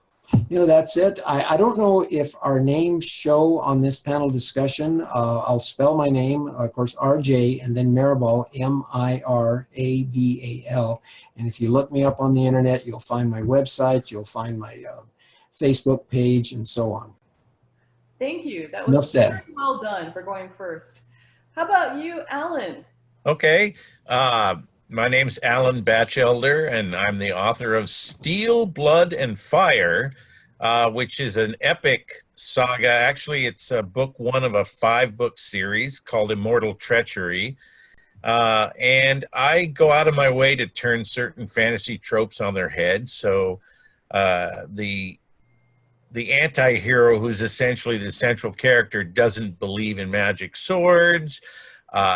you know, that's it. I don't know if our names show on this panel discussion. I'll spell my name, of course, RJ, and then Mirabal, M-I-R-A-B-A-L. And if you look me up on the internet, you'll find my website, you'll find my Facebook page, and so on. Thank you. That Enough was said. very well done for going first. How about you, Alan? Okay. My name's Alan Batchelder, and I'm the author of Steel, Blood, and Fire, which is an epic saga. Actually, it's book one of a 5-book series called Immortal Treachery. And I go out of my way to turn certain fantasy tropes on their head. So the anti-hero, who's essentially the central character, doesn't believe in magic swords.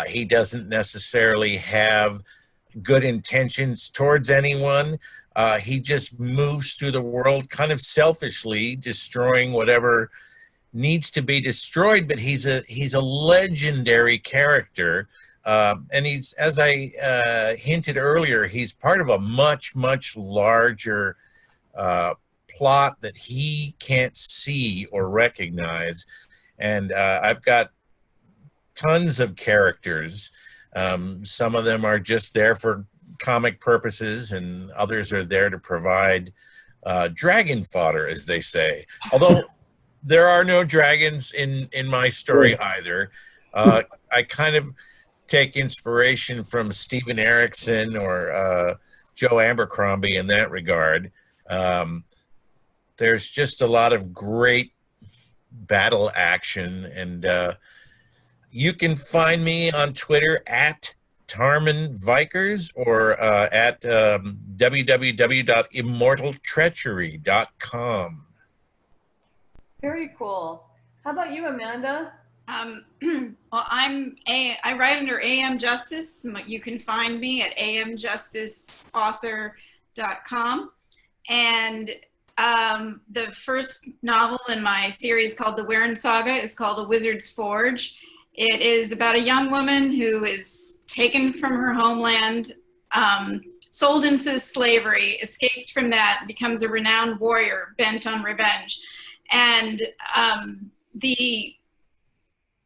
He doesn't necessarily have good intentions towards anyone. He just moves through the world kind of selfishly, destroying whatever needs to be destroyed. But he's a legendary character, and he's, as I hinted earlier, he's part of a much larger plot that he can't see or recognize. And I've got tons of characters. Some of them are just there for comic purposes, and others are there to provide dragon fodder, as they say. Although there are no dragons in my story either. I kind of take inspiration from Steven Erikson or Joe Abercrombie in that regard. There's just a lot of great battle action, and you can find me on Twitter at Tarman Vikers or at www.immortaltreachery.com. Very cool. How about you, Amanda? Well, I write under AM Justice. You can find me at amjusticeauthor.com. And the first novel in my series called The Wyrn Saga is called A Wizard's Forge. It is about a young woman who is taken from her homeland, sold into slavery, escapes from that, becomes a renowned warrior bent on revenge. And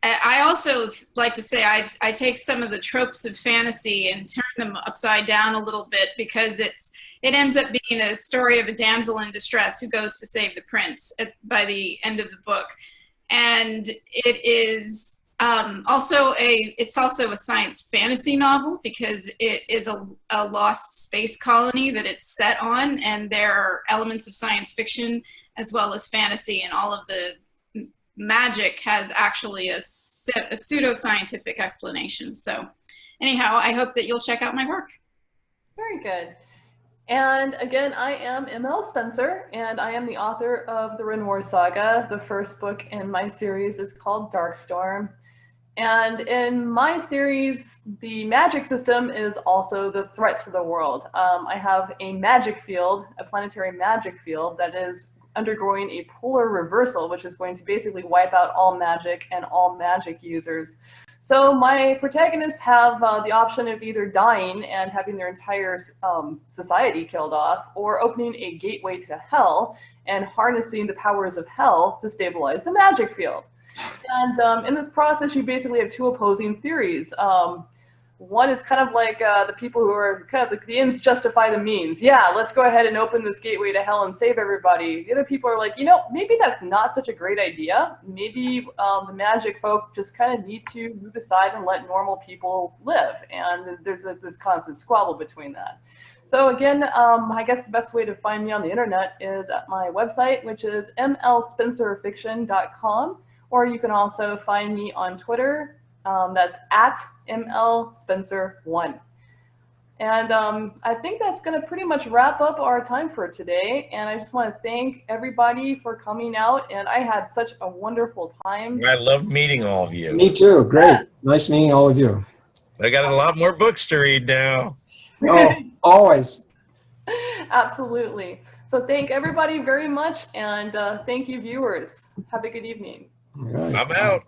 I also like to say I take some of the tropes of fantasy and turn them upside down a little bit, because it ends up being a story of a damsel in distress who goes to save the prince by the end of the book. And it is it's also a science fantasy novel, because it is a lost space colony that it's set on, and there are elements of science fiction as well as fantasy, and all of the magic has actually a pseudo-scientific explanation. So anyhow, I hope that you'll check out my work. Very good. And again, I am ML Spencer, and I am the author of the Rinwar Saga. The first book in my series is called Darkstorm. And in my series, the magic system is also the threat to the world. I have a magic field, a planetary magic field, that is undergoing a polar reversal, which is going to basically wipe out all magic and all magic users. So my protagonists have the option of either dying and having their entire society killed off, or opening a gateway to hell and harnessing the powers of hell to stabilize the magic field. And in this process, you basically have two opposing theories. One is kind of like the people who are kind of like the ends justify the means. Yeah, let's go ahead and open this gateway to hell and save everybody. The other people are like, you know, maybe that's not such a great idea. Maybe the magic folk just kind of need to move aside and let normal people live. And there's this constant squabble between that. So again, I guess the best way to find me on the internet is at my website, which is mlspencerfiction.com. Or you can also find me on Twitter. That's at mlspencer1. And I think that's going to pretty much wrap up our time for today. And I just want to thank everybody for coming out. And I had such a wonderful time. I love meeting all of you. Me too. Great. Yeah. Nice meeting all of you. I got a lot more books to read now. Oh, always. Absolutely. So thank everybody very much. And thank you, viewers. Have a good evening. All right. I'm out.